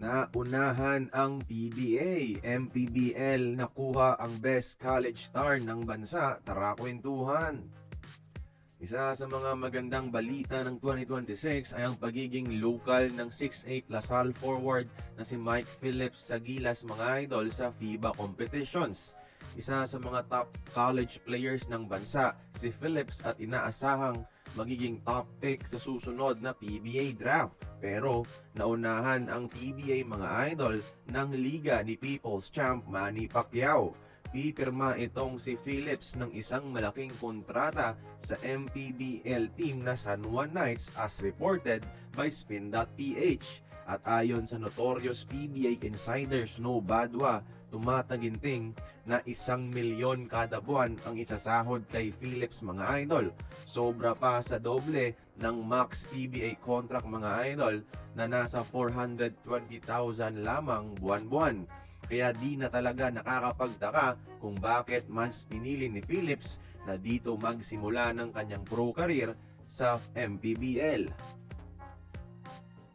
Naunahan ang PBA, MPBL nakuha ang Best College Star ng bansa. Tara kwentuhan! Isa sa mga magandang balita ng 2026 ay ang pagiging local ng 6'8 LaSalle forward na si Mike Phillips sa Gilas mga idol sa FIBA competitions. Isa sa mga top college players ng bansa, si Phillips at inaasahang magiging top pick sa susunod na PBA draft. Pero naunahan ang PBA mga idol ng liga ni People's Champ Manny Pacquiao. Pipirma itong si Phillips ng isang malaking kontrata sa MPBL team na San Juan Knights as reported by Spin.ph. At ayon sa notorious PBA insider Snow Badwa, tumataginting na 1 milyon kada buwan ang isasahod kay Phillips mga idol. Sobra pa sa doble ng max PBA contract mga idol na nasa 420,000 lamang buwan-buwan. Kaya di na talaga nakakapagtaka kung bakit mas pinili ni Phillips na dito magsimula ng kanyang pro career sa MPBL.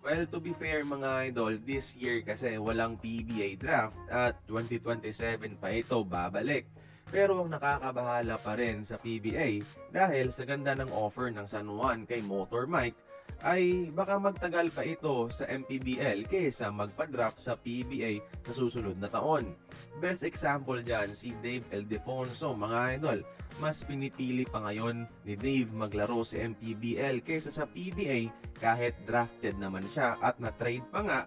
Well, to be fair mga idol, this year kasi walang PBA draft at 2027 pa ito babalik. Pero ang nakakabahala pa rin sa PBA dahil sa ganda ng offer ng San Juan kay Motor Mike ay baka magtagal pa ito sa MPBL kaysa magpa-draft sa PBA sa susunod na taon. Best example dyan si Dave Ildefonso mga idol. Mas pinipili pa ngayon ni Dave maglaro sa MPBL kaysa sa PBA kahit drafted naman siya at na-trade pa nga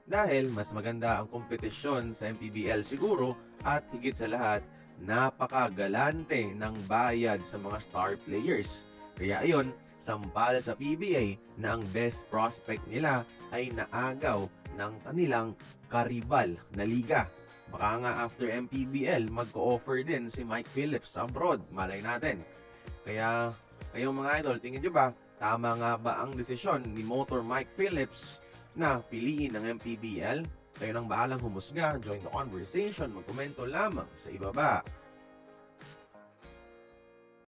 dahil mas maganda ang kompetisyon sa MPBL siguro at higit sa lahat napakagalante ng bayad sa mga star players. Kaya ayon, sampal sa PBA na ang best prospect nila ay naagaw ng kanilang karibal na liga. Baka nga after MPBL, mag-o-offer din si Mike Phillips abroad, malay natin. Kaya, kayong mga idol, tingin nyo ba, tama nga ba ang desisyon ni Motor Mike Phillips na piliin ang MPBL? Kayo nang bahalang humusga, join the conversation, magkomento lamang sa ibaba.